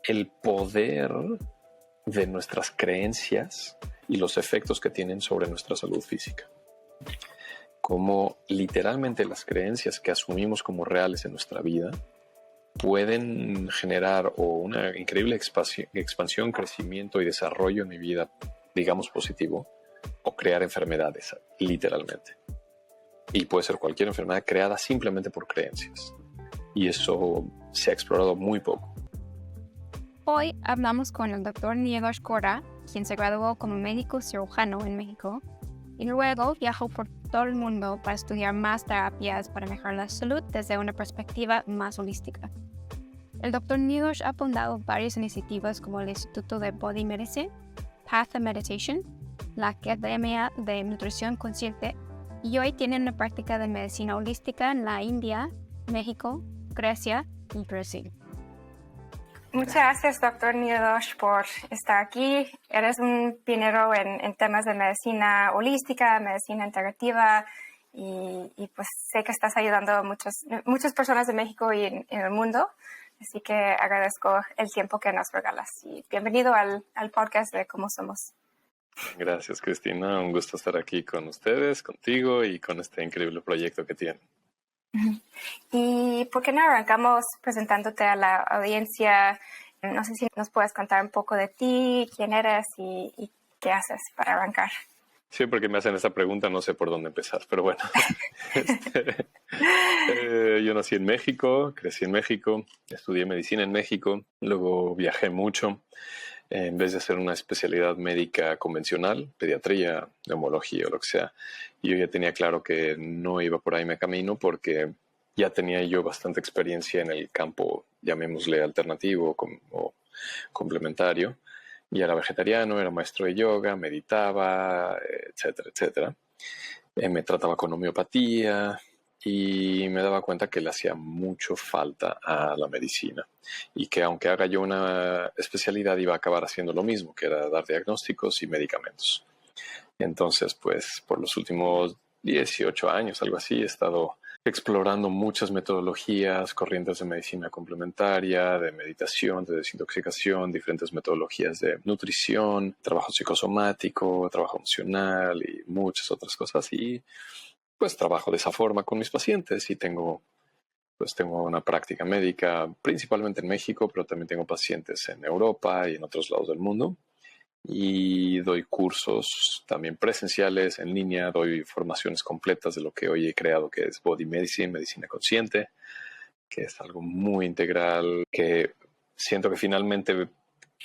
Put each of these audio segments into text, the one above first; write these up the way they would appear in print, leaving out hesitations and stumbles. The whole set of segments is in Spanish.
el poder de nuestras creencias y los efectos que tienen sobre nuestra salud física. Como literalmente las creencias que asumimos como reales en nuestra vida pueden generar una increíble expansión, crecimiento y desarrollo en mi vida, digamos positivo, o crear enfermedades, literalmente. Y puede ser cualquier enfermedad creada simplemente por creencias. Y eso se ha explorado muy poco. Hoy hablamos con el Dr. Niegos Cora, quien se graduó como médico cirujano en México y luego viajó por todo el mundo para estudiar más terapias para mejorar la salud desde una perspectiva más holística. El Dr. Niegos ha fundado varias iniciativas como el Instituto de Body Medicine, Path of Meditation, la Academia de Nutrición Consciente y hoy tiene una práctica de medicina holística en la India, México, Grecia y Brasil. Muchas gracias, Dr. Niegos, por estar aquí. Eres un pionero en temas de medicina holística, medicina integrativa y pues sé que estás ayudando a muchas personas de México y en el mundo. Así que agradezco el tiempo que nos regalas y bienvenido al podcast de Cómo Somos. Gracias, Cristina. Un gusto estar aquí con ustedes, contigo y con este increíble proyecto que tienen. Y ¿por qué no arrancamos presentándote a la audiencia? No sé si nos puedes contar un poco de ti, quién eres y qué haces para arrancar. Siempre que me hacen esta pregunta no sé por dónde empezar, pero bueno. Yo nací en México, crecí en México, estudié medicina en México, luego viajé mucho. En vez de hacer una especialidad médica convencional, pediatría, neumología o lo que sea, yo ya tenía claro que no iba por ahí mi camino porque ya tenía yo bastante experiencia en el campo, llamémosle alternativo o complementario. Ya era vegetariano, era maestro de yoga, meditaba, etcétera, etcétera. Me trataba con homeopatía y me daba cuenta que le hacía mucho falta a la medicina y que aunque haga yo una especialidad iba a acabar haciendo lo mismo, que era dar diagnósticos y medicamentos. Entonces, pues por los últimos 18 años, algo así, he estado explorando muchas metodologías, corrientes de medicina complementaria, de meditación, de desintoxicación, diferentes metodologías de nutrición, trabajo psicosomático, trabajo emocional y muchas otras cosas. Y pues trabajo de esa forma con mis pacientes y tengo una práctica médica principalmente en México, pero también tengo pacientes en Europa y en otros lados del mundo. Y doy cursos también presenciales, en línea, doy formaciones completas de lo que hoy he creado, que es Body Medicine, medicina consciente, que es algo muy integral, que siento que finalmente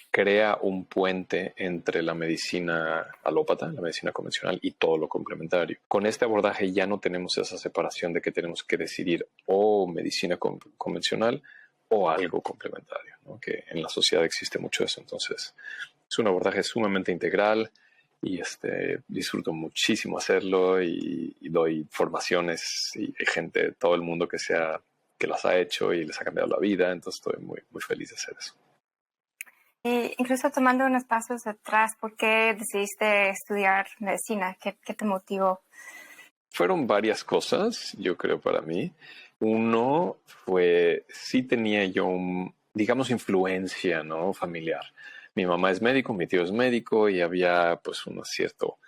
crea un puente entre la medicina alópata, la medicina convencional y todo lo complementario. Con este abordaje ya no tenemos esa separación de que tenemos que decidir o medicina convencional o algo complementario, ¿no? Que en la sociedad existe mucho eso. Entonces, es un abordaje sumamente integral y disfruto muchísimo hacerlo y doy formaciones y hay gente de todo el mundo que las ha hecho y les ha cambiado la vida. Entonces, estoy muy, muy feliz de hacer eso. Y incluso tomando unos pasos atrás, ¿por qué decidiste estudiar medicina? ¿Qué te motivó? Fueron varias cosas, yo creo, para mí. Uno fue, sí tenía yo, digamos, influencia, ¿no? Familiar. Mi mamá es médico, mi tío es médico y había pues un cierto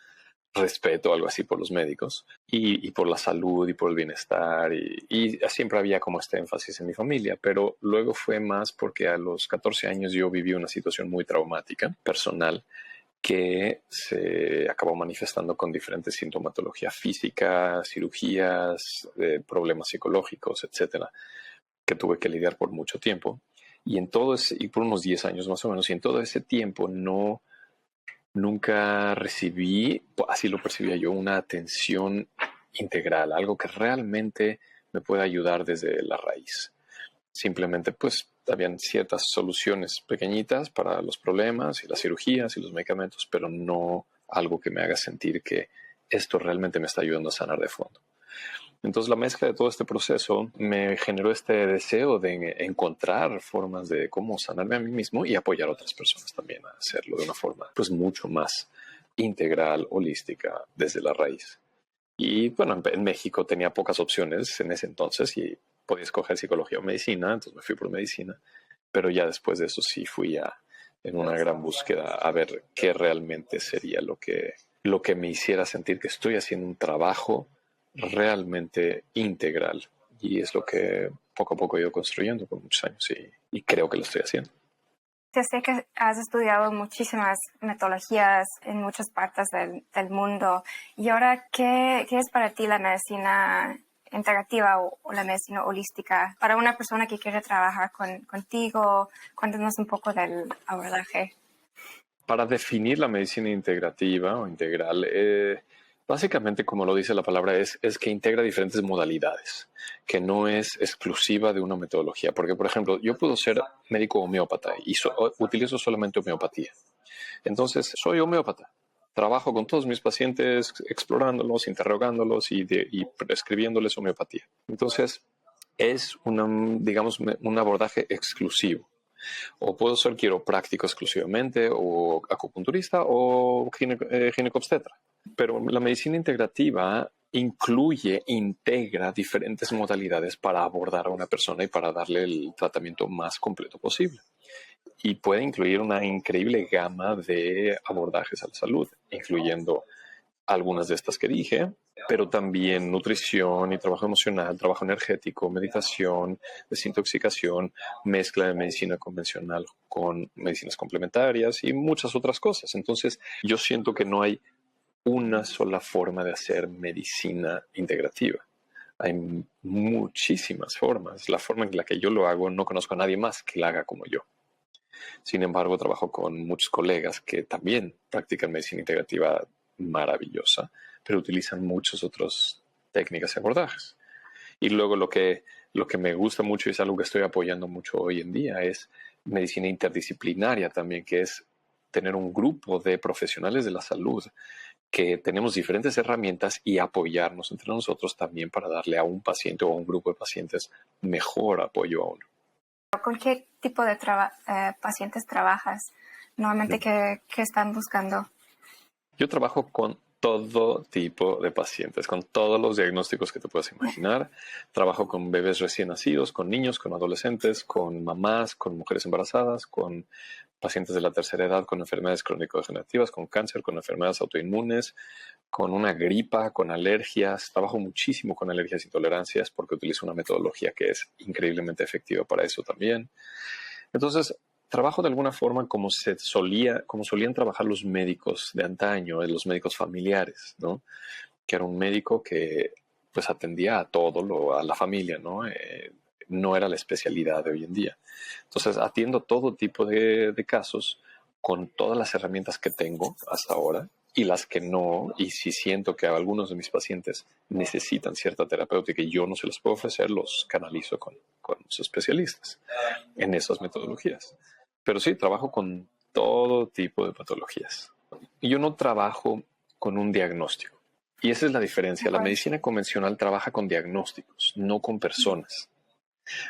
respeto, algo así, por los médicos y por la salud y por el bienestar y siempre había como este énfasis en mi familia, pero luego fue más porque a los 14 años yo viví una situación muy traumática, personal, que se acabó manifestando con diferentes sintomatología física, cirugías, problemas psicológicos, etcétera, que tuve que lidiar por mucho tiempo. Y por unos 10 años más o menos, y en todo ese tiempo nunca recibí, así lo percibía yo, una atención integral, algo que realmente me pueda ayudar desde la raíz. Simplemente pues habían ciertas soluciones pequeñitas para los problemas y las cirugías y los medicamentos, pero no algo que me haga sentir que esto realmente me está ayudando a sanar de fondo. Entonces la mezcla de todo este proceso me generó este deseo de encontrar formas de cómo sanarme a mí mismo y apoyar a otras personas también a hacerlo de una forma pues mucho más integral, holística, desde la raíz. Y bueno, en México tenía pocas opciones en ese entonces y podía escoger psicología o medicina, entonces me fui por medicina. pero ya después de eso sí fui en una gran búsqueda a ver qué realmente sería lo que me hiciera sentir que estoy haciendo un trabajo realmente integral. Y es lo que poco a poco he ido construyendo por muchos años y creo que lo estoy haciendo. Yo sé que has estudiado muchísimas metodologías en muchas partes del mundo. Y ahora, ¿qué es para ti la medicina integrativa o la medicina holística? Para una persona que quiere trabajar contigo, cuéntanos un poco del abordaje. Para definir la medicina integrativa o integral, básicamente, como lo dice la palabra, es que integra diferentes modalidades, que no es exclusiva de una metodología. Porque, por ejemplo, yo puedo ser médico homeópata y utilizo solamente homeopatía. Entonces, soy homeópata. Trabajo con todos mis pacientes, explorándolos, interrogándolos y prescribiéndoles homeopatía. Entonces, es digamos, un abordaje exclusivo. O puedo ser quiropráctico exclusivamente, o acupunturista, o ginecobstetra. Pero la medicina integrativa integra diferentes modalidades para abordar a una persona y para darle el tratamiento más completo posible. Y puede incluir una increíble gama de abordajes a la salud, incluyendo algunas de estas que dije, pero también nutrición y trabajo emocional, trabajo energético, meditación, desintoxicación, mezcla de medicina convencional con medicinas complementarias y muchas otras cosas. Entonces, yo siento que no hay una sola forma de hacer medicina integrativa. Hay muchísimas formas. La forma en la que yo lo hago, no conozco a nadie más que la haga como yo. Sin embargo, trabajo con muchos colegas que también practican medicina integrativa maravillosa, pero utilizan muchas otras técnicas y abordajes. Y luego lo que me gusta mucho y es algo que estoy apoyando mucho hoy en día es medicina interdisciplinaria también, que es tener un grupo de profesionales de la salud que tenemos diferentes herramientas y apoyarnos entre nosotros también para darle a un paciente o a un grupo de pacientes mejor apoyo aún. ¿Con qué tipo de pacientes trabajas? Normalmente, ¿qué están buscando? Yo trabajo con todo tipo de pacientes, con todos los diagnósticos que te puedas imaginar. Trabajo con bebés recién nacidos, con niños, con adolescentes, con mamás, con mujeres embarazadas, con pacientes de la tercera edad, con enfermedades crónico-degenerativas, con cáncer, con enfermedades autoinmunes, con una gripa, con alergias. Trabajo muchísimo con alergias e intolerancias porque utilizo una metodología que es increíblemente efectiva para eso también. Entonces, trabajo de alguna forma como solían trabajar los médicos de antaño, los médicos familiares, ¿no? Que era un médico que pues atendía a todo, a la familia, ¿no? No era la especialidad de hoy en día. Entonces, atiendo todo tipo de casos con todas las herramientas que tengo hasta ahora y las que no, y si siento que algunos de mis pacientes necesitan cierta terapéutica y yo no se los puedo ofrecer, los canalizo con los especialistas en esas metodologías. Pero sí, trabajo con todo tipo de patologías. Yo no trabajo con un diagnóstico. Y esa es la diferencia. La medicina convencional trabaja con diagnósticos, no con personas.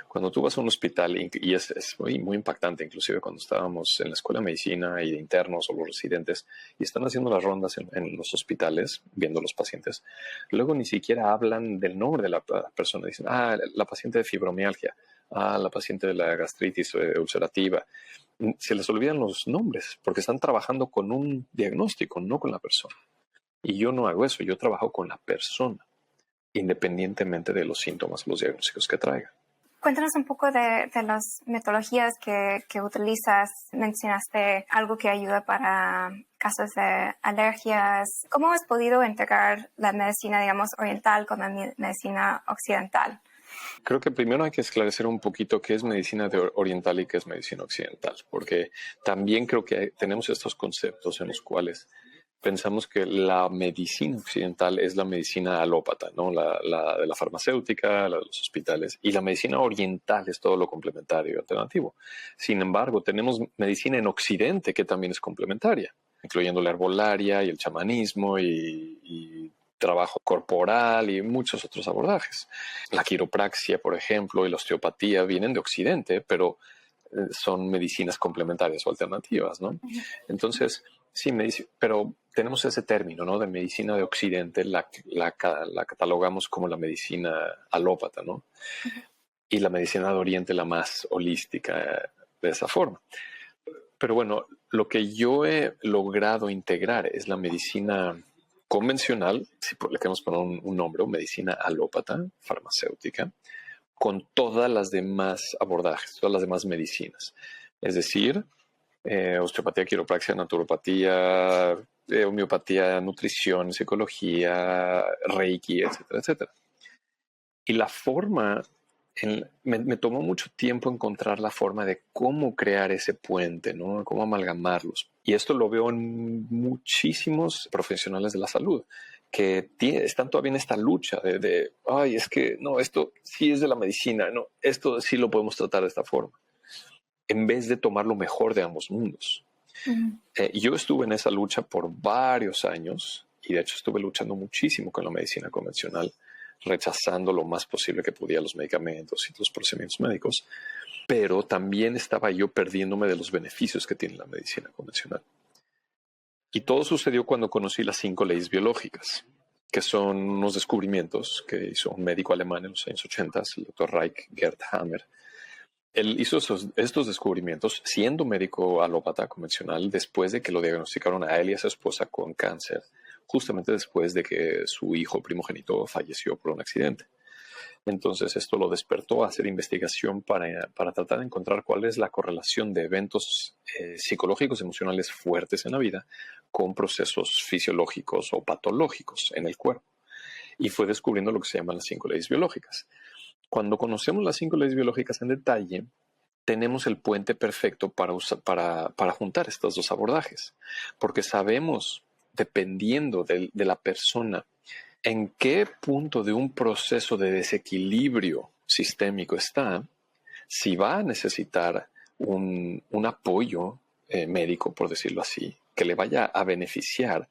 Cuando tú vas a un hospital, y es muy impactante, inclusive cuando estábamos en la escuela de medicina y de internos o los residentes, y están haciendo las rondas en los hospitales, viendo los pacientes, luego ni siquiera hablan del nombre de la persona. Dicen, la paciente de fibromialgia, la paciente de la gastritis ulcerativa. Se les olvidan los nombres porque están trabajando con un diagnóstico, no con la persona. Y yo no hago eso, yo trabajo con la persona, independientemente de los síntomas, los diagnósticos que traiga. Cuéntanos un poco de las metodologías que utilizas. Mencionaste algo que ayuda para casos de alergias. ¿Cómo has podido integrar la medicina, digamos, oriental con la medicina occidental? Creo que primero hay que esclarecer un poquito qué es medicina oriental y qué es medicina occidental, porque también creo que tenemos estos conceptos en los cuales pensamos que la medicina occidental es la medicina alópata, ¿no? La de la farmacéutica, la de los hospitales, y la medicina oriental es todo lo complementario y alternativo. Sin embargo, tenemos medicina en Occidente que también es complementaria, incluyendo la herbolaria y el chamanismo y trabajo corporal y muchos otros abordajes. La quiropraxia, por ejemplo, y la osteopatía vienen de Occidente, pero son medicinas complementarias o alternativas, ¿no? Entonces, sí, pero tenemos ese término, ¿no? De medicina de Occidente, la catalogamos como la medicina alópata, ¿no? Y la medicina de Oriente, la más holística, de esa forma. Pero bueno, lo que yo he logrado integrar es la medicina convencional, si le queremos poner un nombre, o medicina alópata, farmacéutica, con todas las demás abordajes, todas las demás medicinas. Es decir, osteopatía, quiropraxia, naturopatía, homeopatía, nutrición, psicología, reiki, etcétera, etcétera. Y la forma, me tomó mucho tiempo encontrar la forma de cómo crear ese puente, ¿no? Cómo amalgamarlos. Y esto lo veo en muchísimos profesionales de la salud que están todavía en esta lucha ay, es que no, esto sí es de la medicina, no, esto sí lo podemos tratar de esta forma, en vez de tomar lo mejor de ambos mundos. Yo estuve en esa lucha por varios años y de hecho estuve luchando muchísimo con la medicina convencional, rechazando lo más posible que podía los medicamentos y los procedimientos médicos, pero también estaba yo perdiéndome de los beneficios que tiene la medicina convencional. Y todo sucedió cuando conocí las 5 leyes biológicas, que son unos descubrimientos que hizo un médico alemán en los años 80, el doctor Reich Gerd Hammer. Él hizo estos descubrimientos siendo médico alópata convencional después de que lo diagnosticaron a él y a su esposa con cáncer, justamente después de que su hijo primogénito falleció por un accidente. Entonces esto lo despertó a hacer investigación para tratar de encontrar cuál es la correlación de eventos psicológicos, emocionales fuertes en la vida con procesos fisiológicos o patológicos en el cuerpo. Y fue descubriendo lo que se llaman las 5 leyes biológicas. Cuando conocemos las 5 leyes biológicas en detalle, tenemos el puente perfecto para juntar estos dos abordajes, porque sabemos, dependiendo de la persona, en qué punto de un proceso de desequilibrio sistémico está, si va a necesitar un apoyo médico, por decirlo así, que le vaya a beneficiar,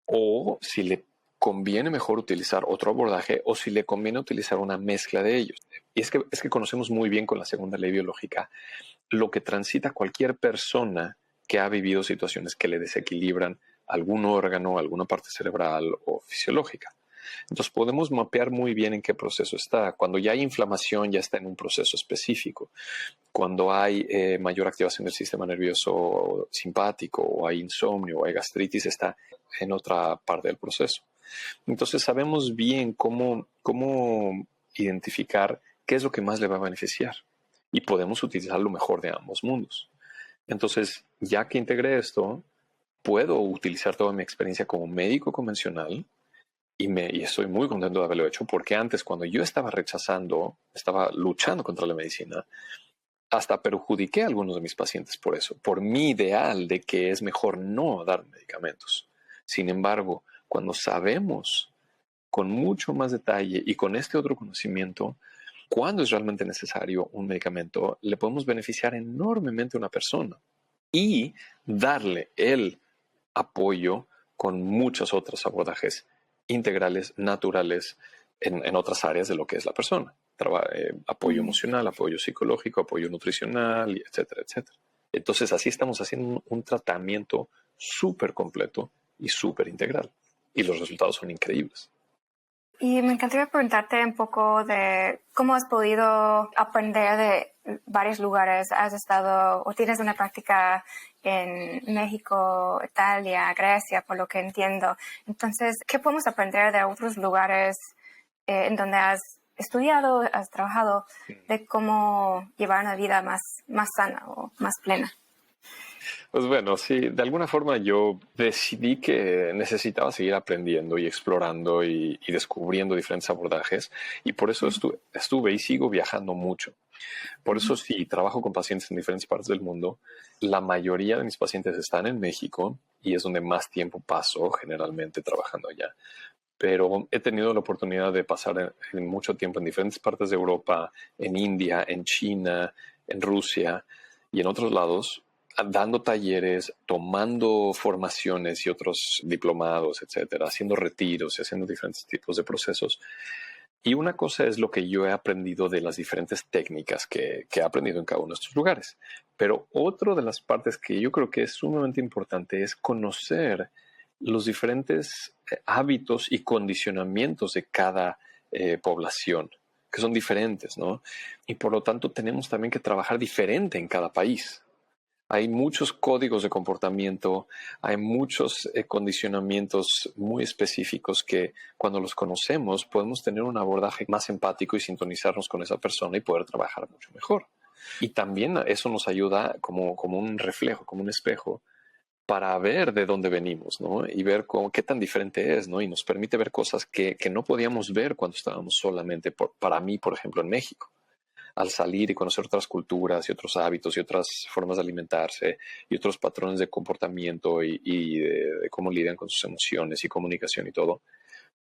o si le conviene mejor utilizar otro abordaje o si le conviene utilizar una mezcla de ellos. Y es que conocemos muy bien con la segunda ley biológica lo que transita cualquier persona que ha vivido situaciones que le desequilibran algún órgano, alguna parte cerebral o fisiológica. Entonces podemos mapear muy bien en qué proceso está. Cuando ya hay inflamación, ya está en un proceso específico. Cuando hay mayor activación del sistema nervioso simpático, o hay insomnio, o hay gastritis, está en otra parte del proceso. Entonces sabemos bien cómo identificar qué es lo que más le va a beneficiar y podemos utilizar lo mejor de ambos mundos. Entonces, ya que integré esto, puedo utilizar toda mi experiencia como médico convencional y estoy muy contento de haberlo hecho, porque antes, cuando yo estaba luchando contra la medicina, hasta perjudiqué a algunos de mis pacientes por eso, por mi ideal de que es mejor no dar medicamentos. Sin embargo, cuando sabemos con mucho más detalle y con este otro conocimiento cuándo es realmente necesario un medicamento, le podemos beneficiar enormemente a una persona y darle el apoyo con muchos otros abordajes integrales, naturales, en otras áreas de lo que es la persona. Apoyo emocional, apoyo psicológico, apoyo nutricional, etcétera, etcétera. Entonces así estamos haciendo un tratamiento súper completo y súper integral. Y los resultados son increíbles. Y me encantaría preguntarte un poco de cómo has podido aprender de varios lugares. Has estado o tienes una práctica en México, Italia, Grecia, por lo que entiendo. Entonces, ¿qué podemos aprender de otros lugares en donde has estudiado, has trabajado, de cómo llevar una vida más sana o más plena? Pues bueno, sí, de alguna forma yo decidí que necesitaba seguir aprendiendo y explorando y descubriendo diferentes abordajes y por eso estuve y sigo viajando mucho. Por eso sí, trabajo con pacientes en diferentes partes del mundo. La mayoría de mis pacientes están en México y es donde más tiempo paso generalmente trabajando allá. Pero he tenido la oportunidad de pasar en mucho tiempo en diferentes partes de Europa, en India, en China, en Rusia y en otros lados, dando talleres, tomando formaciones y otros diplomados, etcétera, haciendo retiros y haciendo diferentes tipos de procesos. Y una cosa es lo que yo he aprendido de las diferentes técnicas que he aprendido en cada uno de estos lugares. Pero otra de las partes que yo creo que es sumamente importante es conocer los diferentes hábitos y condicionamientos de cada población. que son diferentes, ¿no? Y por lo tanto tenemos también que trabajar diferente en cada país. Hay muchos códigos de comportamiento, hay muchos condicionamientos muy específicos que cuando los conocemos podemos tener un abordaje más empático y sintonizarnos con esa persona y poder trabajar mucho mejor. Y también eso nos ayuda como un reflejo, como un espejo, para ver de dónde venimos, ¿no? Y ver qué tan diferente es, ¿no? Y nos permite ver cosas que no podíamos ver cuando estábamos solamente, para mí, por ejemplo, en México. Al salir y conocer otras culturas y otros hábitos y otras formas de alimentarse y otros patrones de comportamiento y de cómo lidian con sus emociones y comunicación y todo,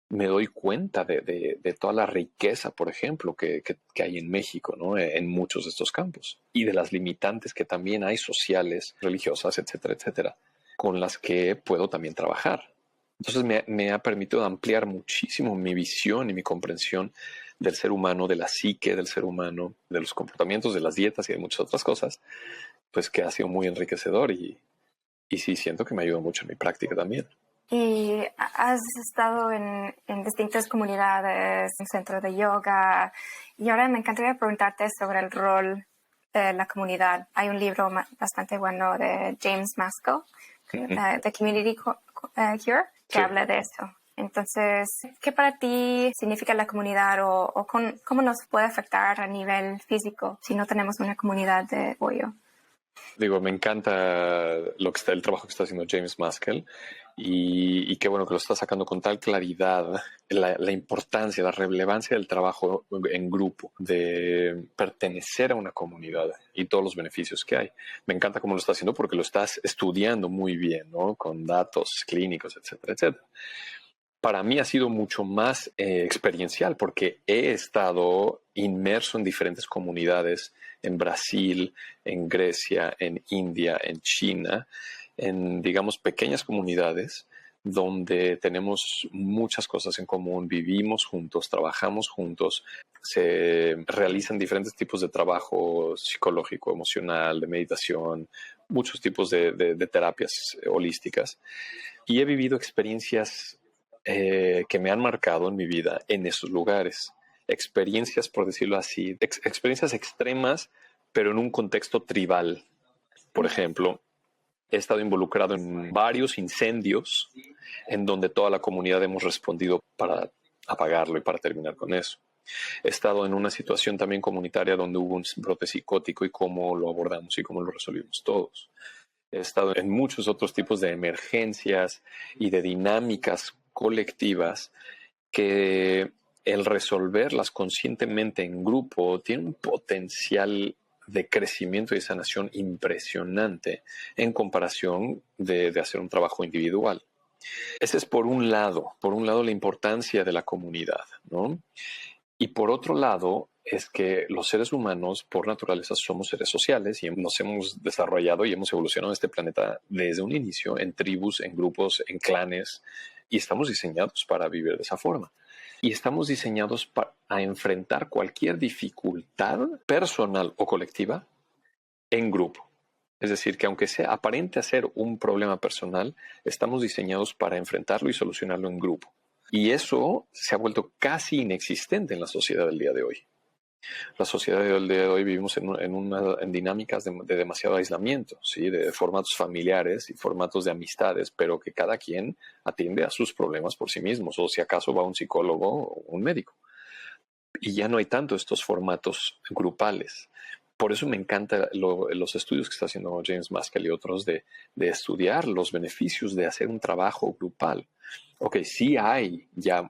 me doy cuenta de toda la riqueza, por ejemplo, que hay en México, ¿no? En muchos de estos campos y de las limitantes que también hay sociales, religiosas, etcétera, etcétera, con las que puedo también trabajar. Entonces me ha permitido ampliar muchísimo mi visión y mi comprensión del ser humano, de la psique del ser humano, de los comportamientos, de las dietas y de muchas otras cosas, pues que ha sido muy enriquecedor y sí siento que me ayuda mucho en mi práctica también. Y has estado en distintas comunidades, un centro de yoga, y ahora me encantaría preguntarte sobre el rol de la comunidad. Hay un libro bastante bueno de James Maskell, The Community Cure, que habla de eso. Entonces, ¿qué para ti significa la comunidad o cómo nos puede afectar a nivel físico si no tenemos una comunidad de apoyo? Digo, me encanta el trabajo que está haciendo James Maskell y qué bueno que lo está sacando con tal claridad, la importancia, la relevancia del trabajo en grupo, de pertenecer a una comunidad y todos los beneficios que hay. Me encanta cómo lo está haciendo porque lo estás estudiando muy bien, ¿no? Con datos clínicos, etcétera, etcétera. Para mí ha sido mucho más experiencial porque he estado inmerso en diferentes comunidades en Brasil, en Grecia, en India, en China, en, digamos, pequeñas comunidades donde tenemos muchas cosas en común, vivimos juntos, trabajamos juntos, se realizan diferentes tipos de trabajo psicológico, emocional, de meditación, muchos tipos de terapias holísticas. Y he vivido experiencias que me han marcado en mi vida en esos lugares. Experiencias, por decirlo así, experiencias extremas, pero en un contexto tribal. Por ejemplo, he estado involucrado en varios incendios en donde toda la comunidad hemos respondido para apagarlo y para terminar con eso. He estado en una situación también comunitaria donde hubo un brote psicótico y cómo lo abordamos y cómo lo resolvimos todos. He estado en muchos otros tipos de emergencias y de dinámicas colectivas que el resolverlas conscientemente en grupo tiene un potencial de crecimiento y sanación impresionante en comparación de hacer un trabajo individual. Ese es por un lado la importancia de la comunidad, ¿no? Y por otro lado, es que los seres humanos, por naturaleza, somos seres sociales y nos hemos desarrollado y hemos evolucionado en este planeta desde un inicio en tribus, en grupos, en clanes, y estamos diseñados para vivir de esa forma. Y estamos diseñados a enfrentar cualquier dificultad personal o colectiva en grupo. Es decir, que aunque sea aparente ser un problema personal, estamos diseñados para enfrentarlo y solucionarlo en grupo. Y eso se ha vuelto casi inexistente en la sociedad del día de hoy. La sociedad del día de hoy vivimos en dinámicas de demasiado aislamiento, ¿sí? De formatos familiares y formatos de amistades, pero que cada quien atiende a sus problemas por sí mismos, o si acaso va a un psicólogo o un médico. Y ya no hay tanto estos formatos grupales. Por eso me encantan los estudios que está haciendo James Maskell y otros de estudiar los beneficios de hacer un trabajo grupal. Ok, sí hay ya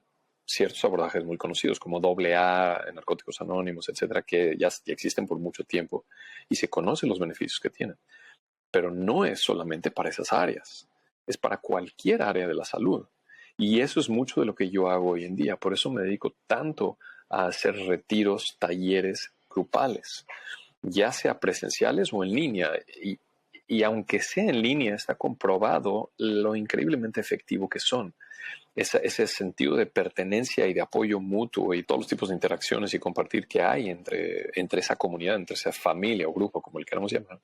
ciertos abordajes muy conocidos como AA, Narcóticos Anónimos, etcétera, que ya existen por mucho tiempo y se conocen los beneficios que tienen. Pero no es solamente para esas áreas, es para cualquier área de la salud. Y eso es mucho de lo que yo hago hoy en día. Por eso me dedico tanto a hacer retiros, talleres grupales, ya sea presenciales o en línea. Y aunque sea en línea, está comprobado lo increíblemente efectivo que son. Ese sentido de pertenencia y de apoyo mutuo y todos los tipos de interacciones y compartir que hay entre esa comunidad, entre esa familia o grupo, como le queramos llamar,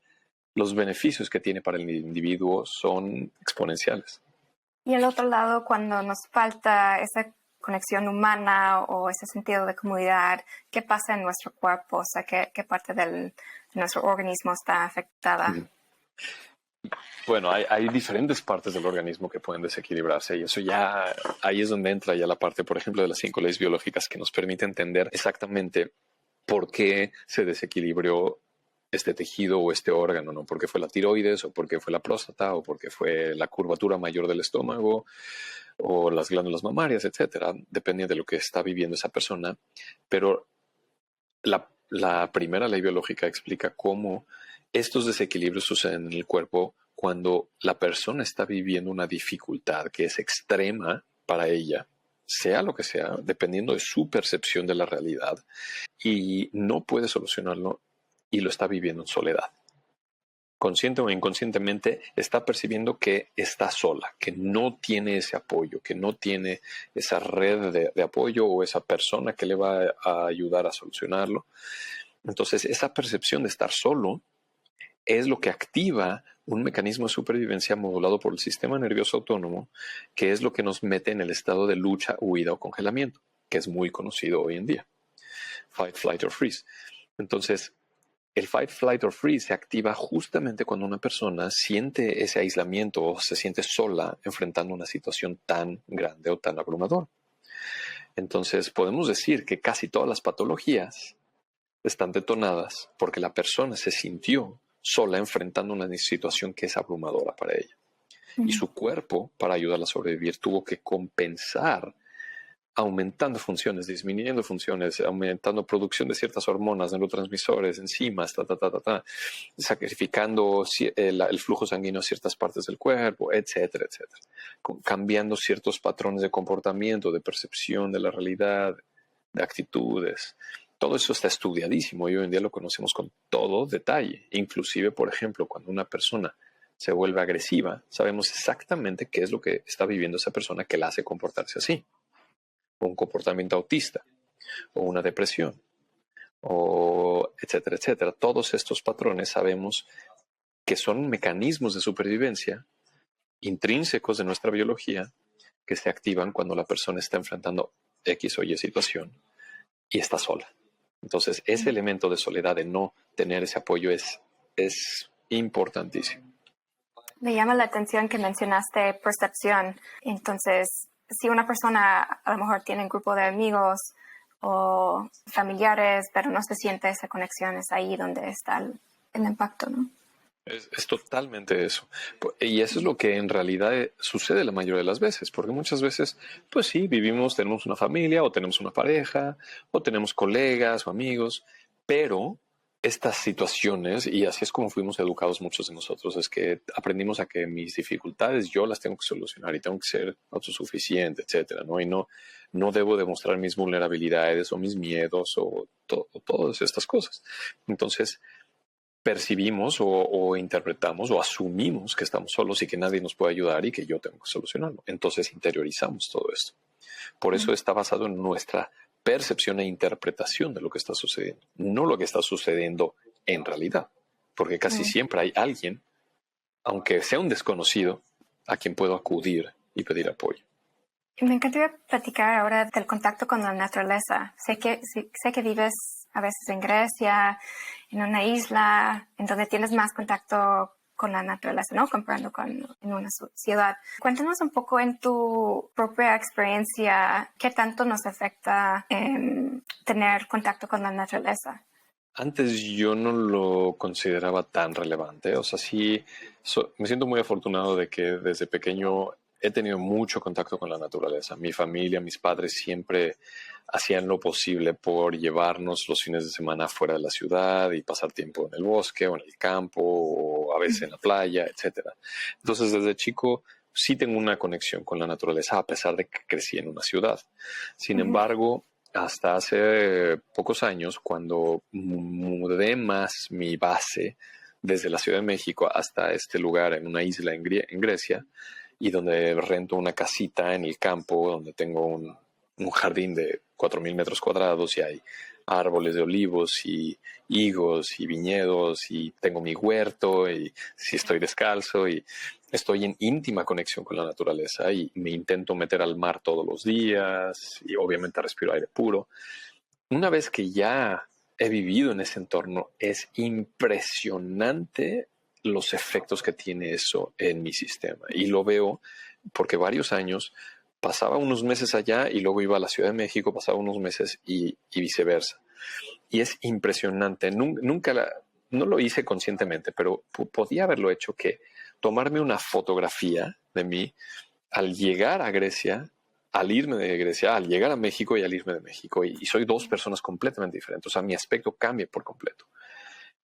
los beneficios que tiene para el individuo son exponenciales. Y al otro lado, cuando nos falta esa conexión humana o ese sentido de comunidad, ¿qué pasa en nuestro cuerpo? O sea, ¿qué parte de nuestro organismo está afectada? Bueno, hay diferentes partes del organismo que pueden desequilibrarse y eso ya, ahí es donde entra ya la parte, por ejemplo, de las 5 leyes biológicas que nos permite entender exactamente por qué se desequilibró este tejido o este órgano, ¿no? Porque fue la tiroides, o porque fue la próstata, o porque fue la curvatura mayor del estómago, o las glándulas mamarias, etcétera, depende de lo que está viviendo esa persona. Pero la primera ley biológica explica cómo estos desequilibrios suceden en el cuerpo cuando la persona está viviendo una dificultad que es extrema para ella, sea lo que sea, dependiendo de su percepción de la realidad, y no puede solucionarlo y lo está viviendo en soledad. Consciente o inconscientemente está percibiendo que está sola, que no tiene ese apoyo, que no tiene esa red de apoyo o esa persona que le va a ayudar a solucionarlo. Entonces, esa percepción de estar solo es lo que activa un mecanismo de supervivencia modulado por el sistema nervioso autónomo, que es lo que nos mete en el estado de lucha, huida o congelamiento, que es muy conocido hoy en día. Fight, flight or freeze. Entonces, el fight, flight or freeze se activa justamente cuando una persona siente ese aislamiento o se siente sola enfrentando una situación tan grande o tan abrumadora. Entonces, podemos decir que casi todas las patologías están detonadas porque la persona se sintió sola enfrentando una situación que es abrumadora para ella. Y su cuerpo, para ayudarla a sobrevivir, tuvo que compensar aumentando funciones, disminuyendo funciones, aumentando producción de ciertas hormonas, neurotransmisores, enzimas, sacrificando el flujo sanguíneo a ciertas partes del cuerpo, etcétera, etcétera. Cambiando ciertos patrones de comportamiento, de percepción de la realidad, de actitudes. Todo eso está estudiadísimo y hoy en día lo conocemos con todo detalle. Inclusive, por ejemplo, cuando una persona se vuelve agresiva, sabemos exactamente qué es lo que está viviendo esa persona que la hace comportarse así. O un comportamiento autista, o una depresión, o etcétera, etcétera. Todos estos patrones sabemos que son mecanismos de supervivencia intrínsecos de nuestra biología que se activan cuando la persona está enfrentando X o Y situación y está sola. Entonces, ese elemento de soledad, de no tener ese apoyo, es importantísimo. Me llama la atención que mencionaste percepción. Entonces, si una persona a lo mejor tiene un grupo de amigos o familiares, pero no se siente esa conexión, es ahí donde está el impacto, ¿no? Es totalmente eso. Y eso es lo que en realidad sucede la mayoría de las veces, porque muchas veces, pues sí, tenemos una familia o tenemos una pareja o tenemos colegas o amigos, pero estas situaciones, y así es como fuimos educados muchos de nosotros, es que aprendimos a que mis dificultades yo las tengo que solucionar y tengo que ser autosuficiente, etcétera, ¿no? Y no debo demostrar mis vulnerabilidades o mis miedos o todas estas cosas. Entonces, percibimos o interpretamos o asumimos que estamos solos y que nadie nos puede ayudar y que yo tengo que solucionarlo. Entonces interiorizamos todo esto. Por eso está basado en nuestra percepción e interpretación de lo que está sucediendo, no lo que está sucediendo en realidad. Porque casi siempre hay alguien, aunque sea un desconocido, a quien puedo acudir y pedir apoyo. Me encantaría platicar ahora del contacto con la naturaleza. Sé que vives a veces en Grecia, en una isla, en donde tienes más contacto con la naturaleza, ¿no? Comparando en una ciudad. Cuéntanos un poco en tu propia experiencia, ¿qué tanto nos afecta tener contacto con la naturaleza? Antes yo no lo consideraba tan relevante. O sea, sí, me siento muy afortunado de que desde pequeño he tenido mucho contacto con la naturaleza. Mi familia, mis padres siempre hacían lo posible por llevarnos los fines de semana fuera de la ciudad y pasar tiempo en el bosque o en el campo o a veces en la playa, etcétera. Entonces, desde chico sí tengo una conexión con la naturaleza a pesar de que crecí en una ciudad. Sin embargo, hasta hace pocos años, cuando mudé más mi base desde la Ciudad de México hasta este lugar en una isla en Grecia, y donde rento una casita en el campo, donde tengo un jardín de 4,000 metros cuadrados y hay árboles de olivos y higos y viñedos y tengo mi huerto y si estoy descalzo y estoy en íntima conexión con la naturaleza y me intento meter al mar todos los días y obviamente respiro aire puro. Una vez que ya he vivido en ese entorno, es impresionante los efectos que tiene eso en mi sistema. Y lo veo porque varios años pasaba unos meses allá y luego iba a la Ciudad de México, pasaba unos meses y viceversa. Y es impresionante. No lo hice conscientemente, pero podía haberlo hecho, que tomarme una fotografía de mí al llegar a Grecia, al irme de Grecia, al llegar a México y al irme de México. Y soy dos personas completamente diferentes. O sea, mi aspecto cambia por completo.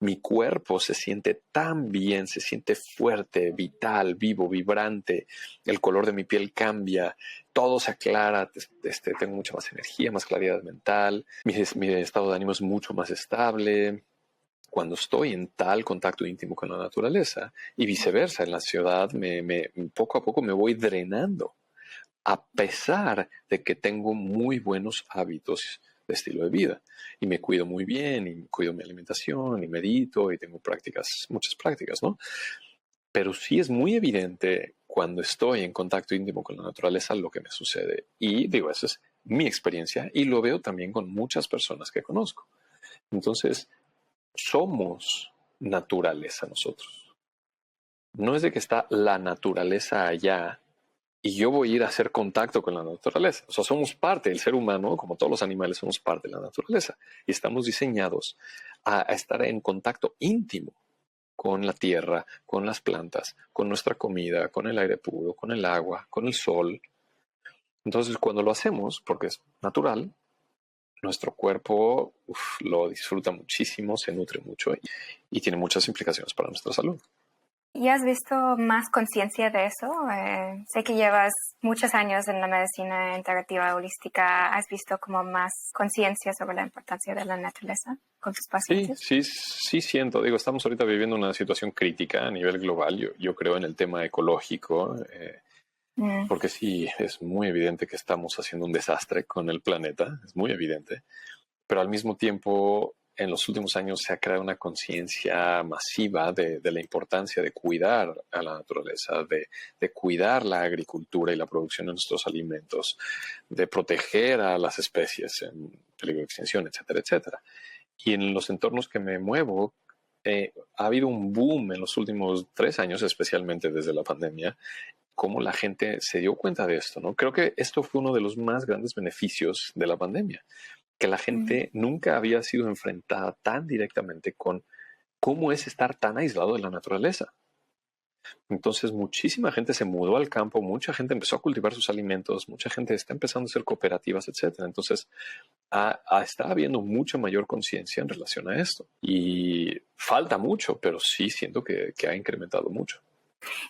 Mi cuerpo se siente tan bien, se siente fuerte, vital, vivo, vibrante. El color de mi piel cambia, todo se aclara, tengo mucha más energía, más claridad mental. Mi estado de ánimo es mucho más estable cuando estoy en tal contacto íntimo con la naturaleza, y viceversa. En la ciudad poco a poco me voy drenando, a pesar de que tengo muy buenos hábitos de estilo de vida y me cuido muy bien y cuido mi alimentación y medito y tengo muchas prácticas, ¿no? Pero sí es muy evidente cuando estoy en contacto íntimo con la naturaleza lo que me sucede. Y digo, esa es mi experiencia y lo veo también con muchas personas que conozco. Entonces, somos naturaleza nosotros. No es de que está la naturaleza allá y yo voy a ir a hacer contacto con la naturaleza. O sea, somos parte del ser humano, como todos los animales, somos parte de la naturaleza. Y estamos diseñados a estar en contacto íntimo con la tierra, con las plantas, con nuestra comida, con el aire puro, con el agua, con el sol. Entonces, cuando lo hacemos, porque es natural, nuestro cuerpo lo disfruta muchísimo, se nutre mucho y tiene muchas implicaciones para nuestra salud. ¿Y has visto más conciencia de eso? Sé que llevas muchos años en la medicina integrativa holística. ¿Has visto como más conciencia sobre la importancia de la naturaleza con tus pacientes? Sí siento. Digo, estamos ahorita viviendo una situación crítica a nivel global. Yo creo en el tema ecológico, porque sí, es muy evidente que estamos haciendo un desastre con el planeta, es muy evidente. Pero al mismo tiempo, en los últimos años se ha creado una conciencia masiva de la importancia de cuidar a la naturaleza, de cuidar la agricultura y la producción de nuestros alimentos, de proteger a las especies en peligro de extinción, etcétera, etcétera. Y en los entornos que me muevo, ha habido un boom en los últimos 3 años, especialmente desde la pandemia, cómo la gente se dio cuenta de esto, ¿no? Creo que esto fue uno de los más grandes beneficios de la pandemia, que la gente nunca había sido enfrentada tan directamente con cómo es estar tan aislado de la naturaleza. Entonces, muchísima gente se mudó al campo, mucha gente empezó a cultivar sus alimentos, mucha gente está empezando a hacer cooperativas, etcétera. Entonces, está habiendo mucha mayor conciencia en relación a esto. Y falta mucho, pero sí siento que ha incrementado mucho.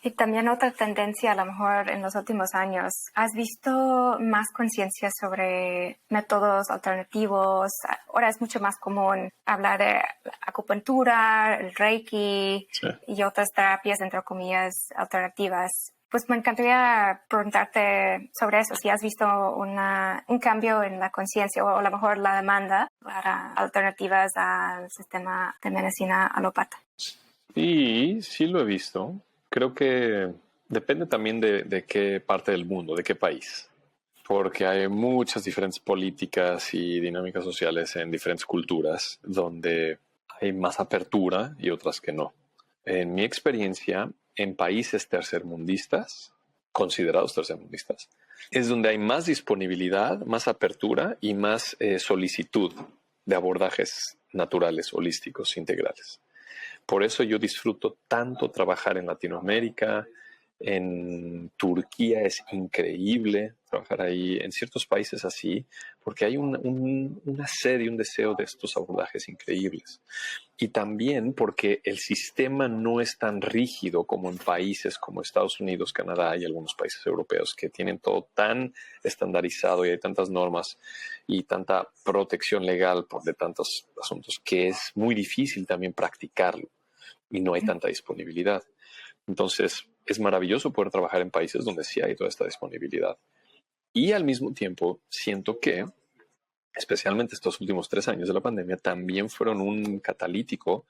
Y también otra tendencia, a lo mejor en los últimos años, ¿has visto más conciencia sobre métodos alternativos? Ahora es mucho más común hablar de acupuntura, el Reiki y otras terapias, entre comillas, alternativas. Pues me encantaría preguntarte sobre eso, si has visto un cambio en la conciencia o a lo mejor la demanda para alternativas al sistema de medicina alópata. Sí lo he visto. Creo que depende también de qué parte del mundo, de qué país, porque hay muchas diferentes políticas y dinámicas sociales en diferentes culturas donde hay más apertura y otras que no. En mi experiencia, en países tercermundistas, considerados tercermundistas, es donde hay más disponibilidad, más apertura y más solicitud de abordajes naturales, holísticos, integrales. Por eso yo disfruto tanto trabajar en Latinoamérica. En Turquía es increíble trabajar ahí, en ciertos países así, porque hay una sed y un deseo de estos abordajes increíbles. Y también porque el sistema no es tan rígido como en países como Estados Unidos, Canadá y algunos países europeos, que tienen todo tan estandarizado y hay tantas normas y tanta protección legal de tantos asuntos que es muy difícil también practicarlo y no hay tanta disponibilidad. Entonces, es maravilloso poder trabajar en países donde sí hay toda esta disponibilidad. Y al mismo tiempo, siento que, especialmente estos últimos 3 años de la pandemia, también fueron un catalítico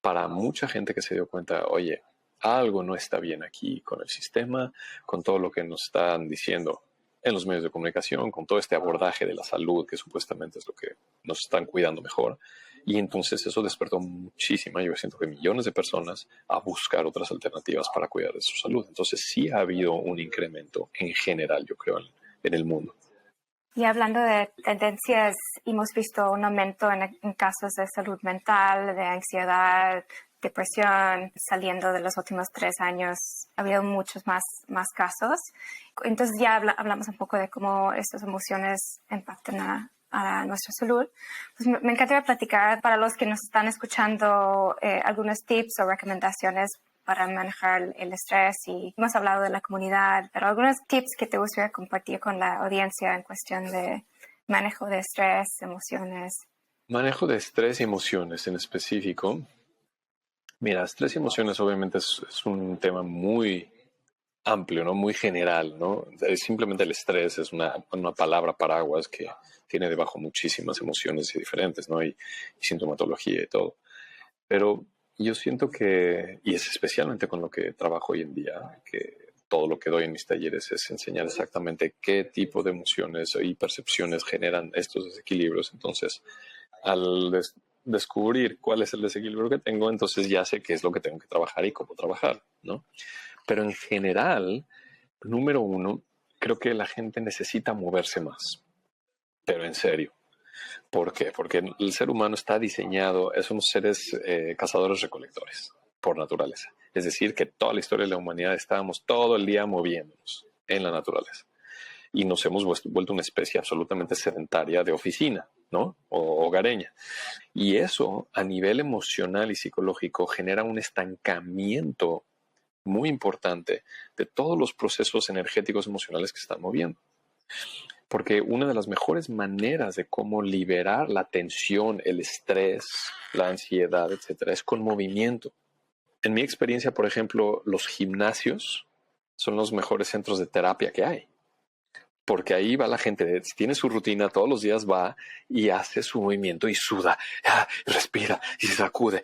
para mucha gente que se dio cuenta, oye, algo no está bien aquí con el sistema, con todo lo que nos están diciendo en los medios de comunicación, con todo este abordaje de la salud, que supuestamente es lo que nos están cuidando mejor. Y entonces eso despertó muchísima, yo siento que millones de personas, a buscar otras alternativas para cuidar de su salud. Entonces sí ha habido un incremento en general, yo creo, en el mundo. Y hablando de tendencias, hemos visto un aumento en casos de salud mental, de ansiedad, depresión, saliendo de los últimos 3 años. Ha habido muchos más casos. Entonces ya hablamos un poco de cómo estas emociones impactan a nuestra salud. Pues me encantaría platicar para los que nos están escuchando algunos tips o recomendaciones para manejar el estrés, y hemos hablado de la comunidad, pero algunos tips que te gustaría compartir con la audiencia en cuestión de manejo de estrés, emociones. Manejo de estrés y emociones en específico. Mira, estrés y emociones obviamente es un tema muy amplio, ¿no? Muy general, ¿no? Simplemente el estrés es una palabra paraguas que tiene debajo muchísimas emociones diferentes, ¿no? Y sintomatología y todo. Pero yo siento que, y es especialmente con lo que trabajo hoy en día, que todo lo que doy en mis talleres es enseñar exactamente qué tipo de emociones y percepciones generan estos desequilibrios. Entonces, al descubrir cuál es el desequilibrio que tengo, entonces ya sé qué es lo que tengo que trabajar y cómo trabajar, ¿no? Pero en general, número uno, creo que la gente necesita moverse más, pero en serio. ¿Por qué? Porque el ser humano está diseñado, somos seres cazadores-recolectores, por naturaleza. Es decir, que toda la historia de la humanidad estábamos todo el día moviéndonos en la naturaleza. Y nos hemos vuelto una especie absolutamente sedentaria de oficina, ¿no? O hogareña. Y eso, a nivel emocional y psicológico, genera un estancamiento muy importante de todos los procesos energéticos emocionales que se están moviendo. Porque una de las mejores maneras de cómo liberar la tensión, el estrés, la ansiedad, etcétera, es con movimiento. En mi experiencia, por ejemplo, los gimnasios son los mejores centros de terapia que hay. Porque ahí va la gente, tiene su rutina, todos los días va y hace su movimiento y suda, respira y se sacude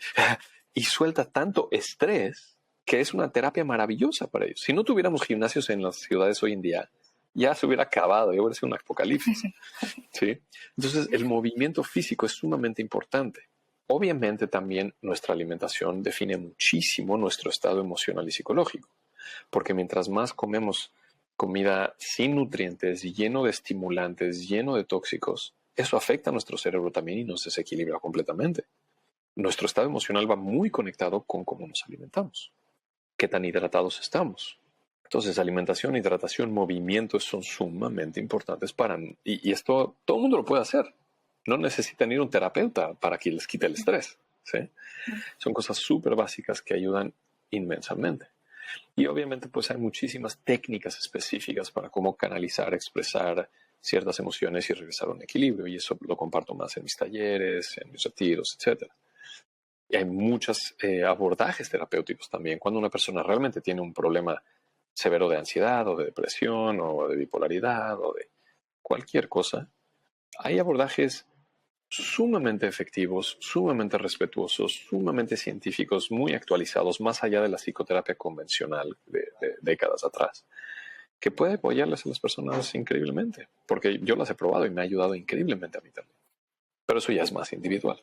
y suelta tanto estrés que es una terapia maravillosa para ellos. Si no tuviéramos gimnasios en las ciudades hoy en día, ya se hubiera acabado, ya hubiera sido un apocalipsis, ¿sí? Entonces, el movimiento físico es sumamente importante. Obviamente, también nuestra alimentación define muchísimo nuestro estado emocional y psicológico, porque mientras más comemos comida sin nutrientes, lleno de estimulantes, lleno de tóxicos, eso afecta a nuestro cerebro también y nos desequilibra completamente. Nuestro estado emocional va muy conectado con cómo nos alimentamos, qué tan hidratados estamos. Entonces, alimentación, hidratación, movimiento son sumamente importantes y esto todo el mundo lo puede hacer. No necesitan ir a un terapeuta para que les quite el estrés, ¿sí? Son cosas súper básicas que ayudan inmensamente. Y obviamente pues hay muchísimas técnicas específicas para cómo canalizar, expresar ciertas emociones y regresar a un equilibrio. Y eso lo comparto más en mis talleres, en mis retiros, etc. Y hay muchos abordajes terapéuticos también. Cuando una persona realmente tiene un problema severo de ansiedad o de depresión o de bipolaridad o de cualquier cosa, hay abordajes sumamente efectivos, sumamente respetuosos, sumamente científicos, muy actualizados, más allá de la psicoterapia convencional de décadas atrás, que puede apoyarles a las personas increíblemente, porque yo las he probado y me ha ayudado increíblemente a mí también. Pero eso ya es más individual.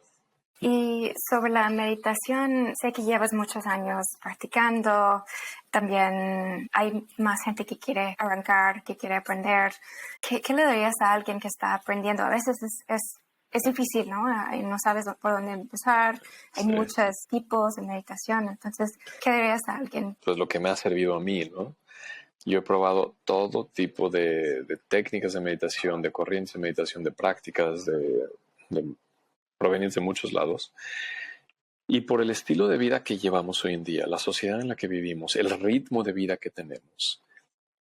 Y sobre la meditación, sé que llevas muchos años practicando, también hay más gente que quiere arrancar, que quiere aprender. ¿Qué le darías a alguien que está aprendiendo? A veces es difícil, ¿no? Y no sabes por dónde empezar, hay muchos tipos de meditación, entonces, ¿qué le darías a alguien? Pues lo que me ha servido a mí, ¿no? Yo he probado todo tipo de técnicas de meditación, de corrientes de meditación, de prácticas, de provenientes de muchos lados. Y por el estilo de vida que llevamos hoy en día, la sociedad en la que vivimos, el ritmo de vida que tenemos,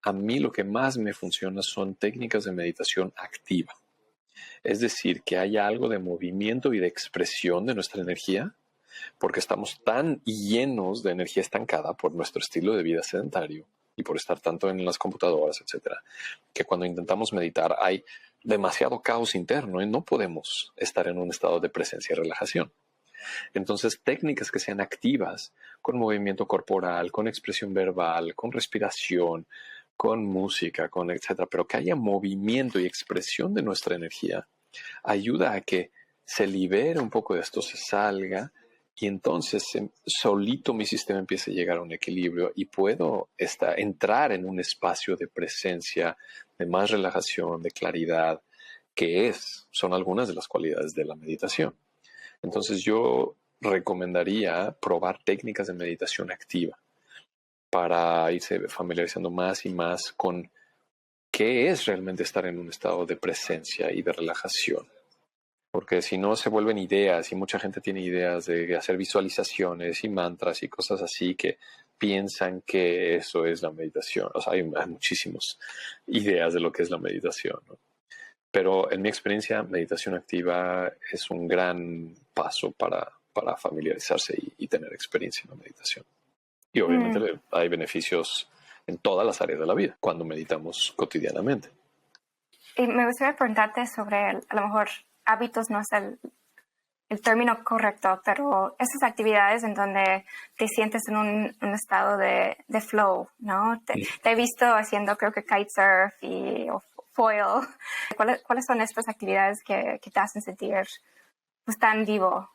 a mí lo que más me funciona son técnicas de meditación activa. Es decir, que haya algo de movimiento y de expresión de nuestra energía, porque estamos tan llenos de energía estancada por nuestro estilo de vida sedentario y por estar tanto en las computadoras, etcétera, que cuando intentamos meditar hay demasiado caos interno y no podemos estar en un estado de presencia y relajación. Entonces, técnicas que sean activas, con movimiento corporal, con expresión verbal, con respiración, con música, con etcétera, pero que haya movimiento y expresión de nuestra energía, ayuda a que se libere un poco de esto, se salga, y entonces solito mi sistema empieza a llegar a un equilibrio y puedo entrar en un espacio de presencia, de más relajación, de claridad, son algunas de las cualidades de la meditación. Entonces yo recomendaría probar técnicas de meditación activa para irse familiarizando más y más con qué es realmente estar en un estado de presencia y de relajación. Porque si no se vuelven ideas, y mucha gente tiene ideas de hacer visualizaciones y mantras y cosas así que piensan que eso es la meditación. O sea, hay muchísimas ideas de lo que es la meditación, ¿no? Pero en mi experiencia, meditación activa es un gran paso para familiarizarse y tener experiencia en la meditación. Y obviamente hay beneficios en todas las áreas de la vida cuando meditamos cotidianamente. Y me gustaría preguntarte sobre, a lo mejor, hábitos no es el término correcto, pero esas actividades en donde te sientes en un estado de flow, ¿no? Te he visto haciendo, creo que kitesurf o foil. ¿Cuáles son estas actividades que te hacen sentir pues, tan vivo?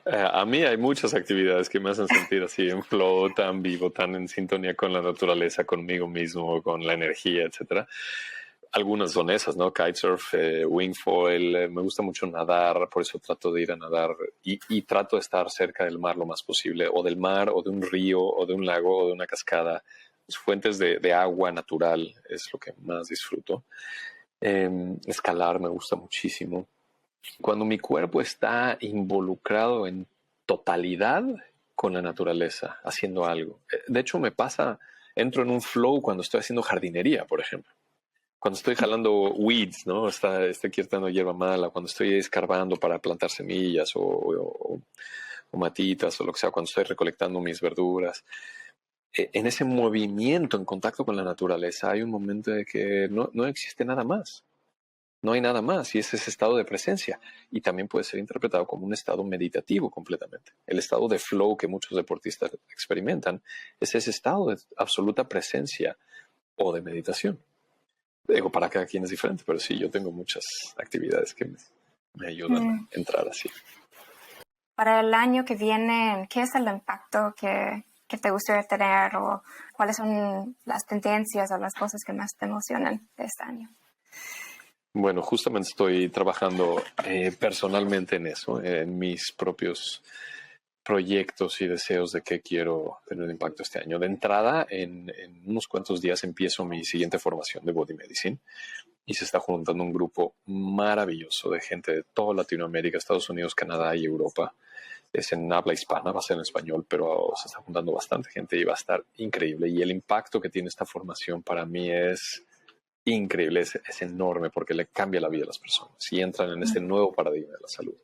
A mí hay muchas actividades que me hacen sentir así en flow, tan vivo, tan en sintonía con la naturaleza, conmigo mismo, con la energía, etcétera. Algunas son esas, ¿no? Kitesurf, wingfoil, me gusta mucho nadar, por eso trato de ir a nadar y trato de estar cerca del mar lo más posible, o del mar, o de un río, o de un lago, o de una cascada. Fuentes de agua natural es lo que más disfruto. Escalar me gusta muchísimo. Cuando mi cuerpo está involucrado en totalidad con la naturaleza, haciendo algo. De hecho, entro en un flow cuando estoy haciendo jardinería, por ejemplo. Cuando estoy jalando weeds, ¿no? Estoy quitando hierba mala, cuando estoy escarbando para plantar semillas o matitas o lo que sea, cuando estoy recolectando mis verduras. En ese movimiento, en contacto con la naturaleza, hay un momento de que no existe nada más. No hay nada más y es ese estado de presencia. Y también puede ser interpretado como un estado meditativo completamente. El estado de flow que muchos deportistas experimentan es ese estado de absoluta presencia o de meditación. Digo, para cada quien es diferente, pero sí, yo tengo muchas actividades que me ayudan a entrar así. Para el año que viene, ¿qué es el impacto que te gustaría tener o cuáles son las tendencias o las cosas que más te emocionan de este año? Bueno, justamente estoy trabajando personalmente en eso, en mis propios proyectos y deseos de qué quiero tener impacto este año. De entrada, en unos cuantos días empiezo mi siguiente formación de Body Medicine y se está juntando un grupo maravilloso de gente de toda Latinoamérica, Estados Unidos, Canadá y Europa. Es en habla hispana, va a ser en español, pero se está juntando bastante gente y va a estar increíble. Y el impacto que tiene esta formación para mí es increíble, es enorme porque le cambia la vida a las personas y entran en este nuevo paradigma de la salud.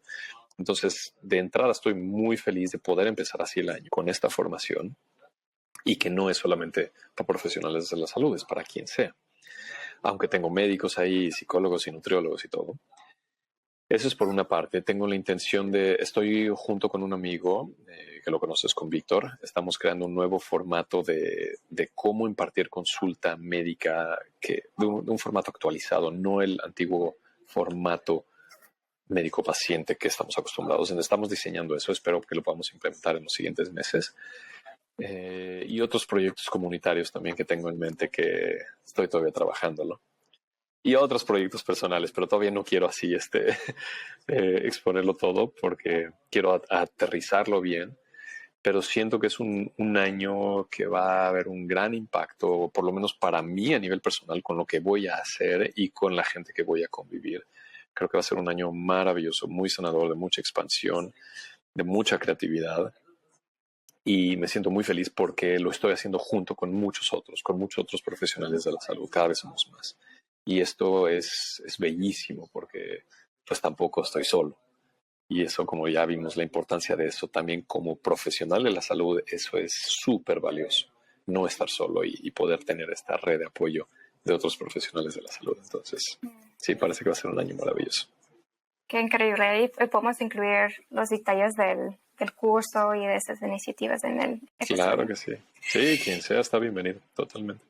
Entonces, de entrada estoy muy feliz de poder empezar así el año con esta formación y que no es solamente para profesionales de la salud, es para quien sea. Aunque tengo médicos ahí, psicólogos y nutriólogos y todo. Eso es por una parte. Tengo la intención estoy junto con un amigo que lo conoces, con Víctor. Estamos creando un nuevo formato de cómo impartir consulta médica, de un formato actualizado, no el antiguo formato médico-paciente que estamos acostumbrados. Estamos diseñando eso, espero que lo podamos implementar en los siguientes meses. Y otros proyectos comunitarios también que tengo en mente que estoy todavía trabajándolo. Y otros proyectos personales, pero todavía no quiero así exponerlo todo porque quiero aterrizarlo bien, pero siento que es un año que va a haber un gran impacto, por lo menos para mí a nivel personal, con lo que voy a hacer y con la gente que voy a convivir. Creo que va a ser un año maravilloso, muy sanador, de mucha expansión, de mucha creatividad. Y me siento muy feliz porque lo estoy haciendo junto con muchos otros profesionales de la salud. Cada vez somos más. Y esto es bellísimo porque pues tampoco estoy solo. Y eso, como ya vimos la importancia de eso también como profesional de la salud, eso es súper valioso. No estar solo y poder tener esta red de apoyo de otros profesionales de la salud. Entonces, sí, parece que va a ser un año maravilloso. Qué increíble. Ahí podemos incluir los detalles del curso y de esas iniciativas en el episodio. Claro que sí. Sí, quien sea está bienvenido, totalmente.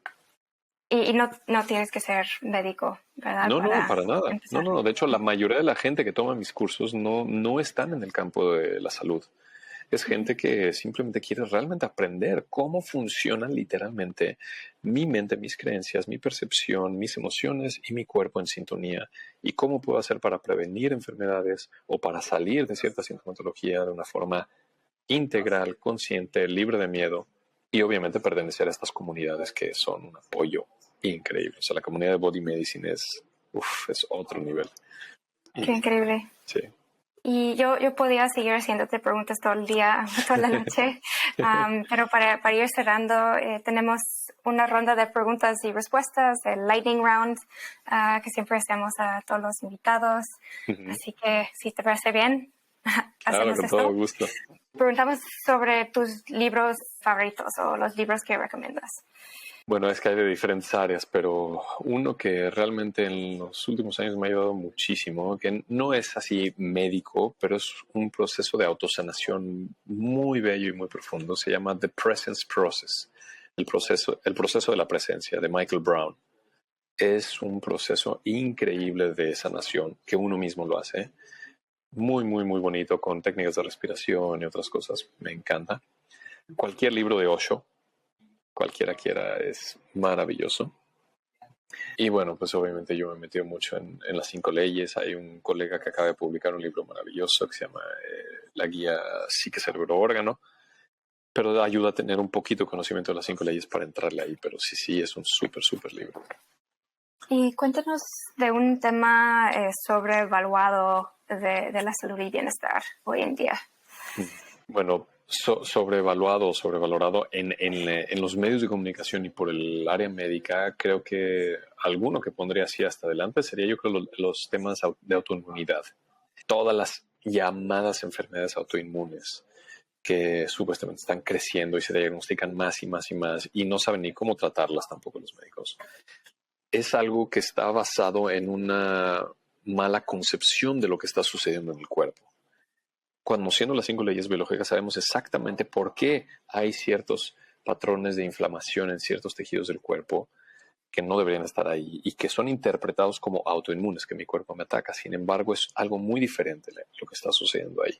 Y no tienes que ser médico, ¿verdad? No, para nada. Empezar. No. De hecho, la mayoría de la gente que toma mis cursos no están en el campo de la salud. Es gente que simplemente quiere realmente aprender cómo funcionan literalmente mi mente, mis creencias, mi percepción, mis emociones y mi cuerpo en sintonía. Y cómo puedo hacer para prevenir enfermedades o para salir de cierta sintomatología de una forma integral, consciente, libre de miedo. Y obviamente pertenecer a estas comunidades que son un apoyo increíble. O sea, la comunidad de Body Medicine es otro nivel. Qué increíble. Sí. Y yo podía seguir haciéndote preguntas todo el día, toda la noche, pero para ir cerrando, tenemos una ronda de preguntas y respuestas, el lightning round, que siempre hacemos a todos los invitados. Así que, si te parece bien, hacemos Con esto. todo gusto. Preguntamos sobre tus libros favoritos o los libros que recomiendas. Bueno, es que hay de diferentes áreas, pero uno que realmente en los últimos años me ha ayudado muchísimo, que no es así médico, pero es un proceso de autosanación muy bello y muy profundo, se llama The Presence Process, el proceso de la presencia, de Michael Brown. Es un proceso increíble de sanación que uno mismo lo hace. Muy, muy, muy bonito, con técnicas de respiración y otras cosas. Me encanta. Cualquier libro de Osho, cualquiera quiera, es maravilloso. Y bueno, pues obviamente yo me he metido mucho en las 5 leyes. Hay un colega que acaba de publicar un libro maravilloso que se llama La guía Psique Cerebro Órgano, pero ayuda a tener un poquito de conocimiento de las 5 leyes para entrarle ahí, pero sí, es un súper libro. Y cuéntanos de un tema sobrevaluado de la salud y bienestar hoy en día. Bueno, sobrevaluado o sobrevalorado en los medios de comunicación y por el área médica, creo que alguno que pondría así hasta adelante sería, yo creo, los temas de autoinmunidad. Todas las llamadas enfermedades autoinmunes que supuestamente están creciendo y se diagnostican más y más y más y no saben ni cómo tratarlas tampoco los médicos. Es algo que está basado en una mala concepción de lo que está sucediendo en el cuerpo. Conociendo las 5 leyes biológicas sabemos exactamente por qué hay ciertos patrones de inflamación en ciertos tejidos del cuerpo que no deberían estar ahí y que son interpretados como autoinmunes, que mi cuerpo me ataca. Sin embargo, es algo muy diferente lo que está sucediendo ahí.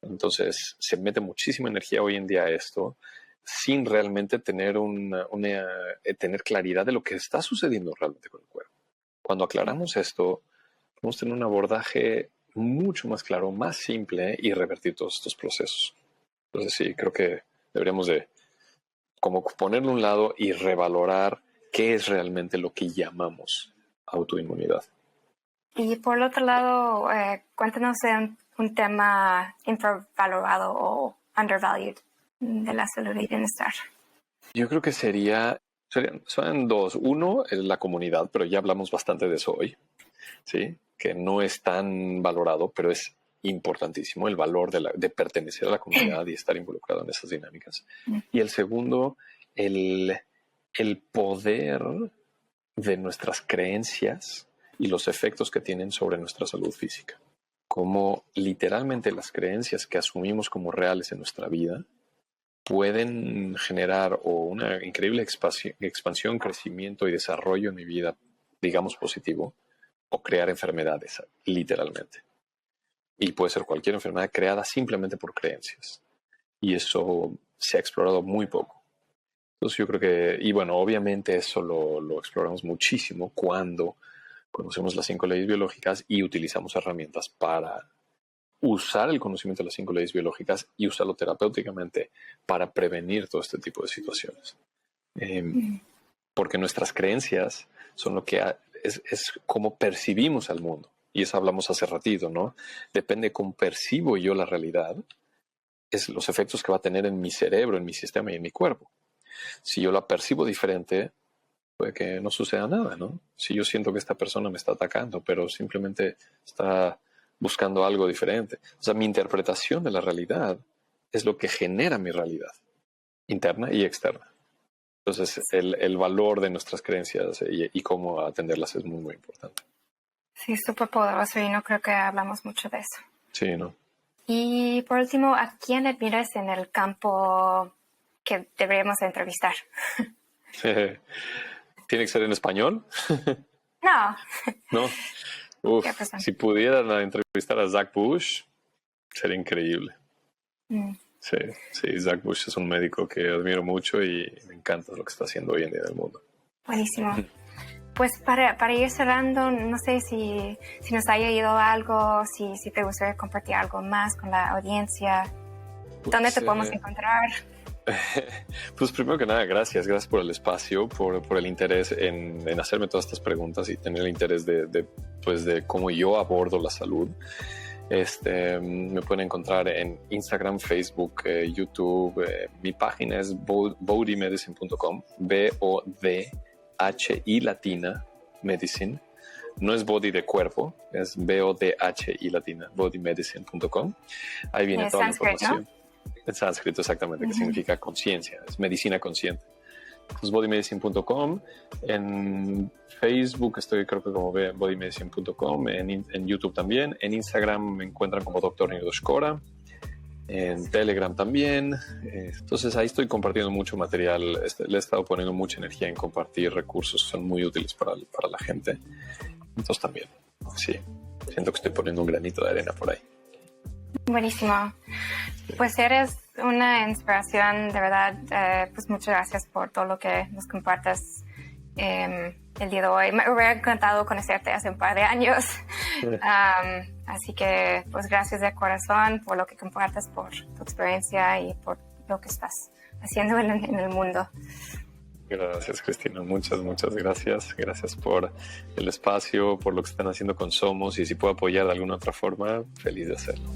Entonces, se mete muchísima energía hoy en día a esto sin realmente tener tener claridad de lo que está sucediendo realmente con el cuerpo. Cuando aclaramos esto, podemos tener un abordaje mucho más claro, más simple y revertir todos estos procesos. Entonces sí, creo que deberíamos de como ponerlo a un lado y revalorar qué es realmente lo que llamamos autoinmunidad. Y por el otro lado, cuéntanos de un tema infravalorado o undervalued de la salud y bienestar. Yo creo que son 2. Uno es la comunidad, pero ya hablamos bastante de eso hoy, ¿sí? Que no es tan valorado, pero es importantísimo el valor de pertenecer a la comunidad y estar involucrado en esas dinámicas. Y el segundo, el poder de nuestras creencias y los efectos que tienen sobre nuestra salud física. Como literalmente las creencias que asumimos como reales en nuestra vida pueden generar una increíble expansión, crecimiento y desarrollo en mi vida, digamos positivo, o crear enfermedades, literalmente. Y puede ser cualquier enfermedad creada simplemente por creencias. Y eso se ha explorado muy poco. Entonces yo creo que, y bueno, obviamente eso lo exploramos muchísimo cuando conocemos las 5 leyes biológicas y utilizamos herramientas para usar el conocimiento de las 5 leyes biológicas y usarlo terapéuticamente para prevenir todo este tipo de situaciones. Porque nuestras creencias son lo que es cómo percibimos al mundo. Y eso hablamos hace ratito, ¿no? Depende de cómo percibo yo la realidad, es los efectos que va a tener en mi cerebro, en mi sistema y en mi cuerpo. Si yo la percibo diferente, puede que no suceda nada, ¿no? Si yo siento que esta persona me está atacando, pero simplemente está buscando algo diferente. O sea, mi interpretación de la realidad es lo que genera mi realidad, interna y externa. Entonces, el valor de nuestras creencias y cómo atenderlas es muy, muy importante. Sí, súper poderoso y no creo que hablamos mucho de eso. Sí, ¿no? Y por último, ¿a quién admiras en el campo que deberíamos entrevistar? ¿Tiene que ser en español? No. No. Uf, ¿Qué persona? si pudieran entrevistar a Zach Bush, sería increíble. Sí, sí, Zach Bush es un médico que admiro mucho y me encanta lo que está haciendo hoy en día en el mundo. Buenísimo. Pues para ir cerrando, no sé si nos haya oído algo, si te gustaría compartir algo más con la audiencia. ¿Dónde te podemos encontrar? Pues primero que nada, gracias por el espacio, por el interés en hacerme todas estas preguntas y tener el interés de cómo yo abordo la salud. Me pueden encontrar en Instagram, Facebook, YouTube. Mi página es bodymedicine.com, BODHI latina, medicine. No es body de cuerpo, es BODHI latina, bodymedicine.com. Ahí viene toda la información. ¿No? En sánscrito, exactamente, que significa conciencia, es medicina consciente. Pues bodymedicine.com. En Facebook estoy, creo que como bodymedicine.com. En YouTube también. En Instagram me encuentran como Dr. Niegos Cora. En Telegram también. Entonces ahí estoy compartiendo mucho material. Le he estado poniendo mucha energía en compartir recursos que son muy útiles para la gente. Entonces también, sí, siento que estoy poniendo un granito de arena por ahí. Buenísimo. Pues eres una inspiración, de verdad. Pues muchas gracias por todo lo que nos compartes el día de hoy. Me hubiera encantado conocerte hace un par de años. Así que, pues gracias de corazón por lo que compartes, por tu experiencia y por lo que estás haciendo en el mundo. Gracias, Cristina. Muchas gracias. Gracias por el espacio, por lo que están haciendo con Somos, y si puedo apoyar de alguna otra forma, feliz de hacerlo.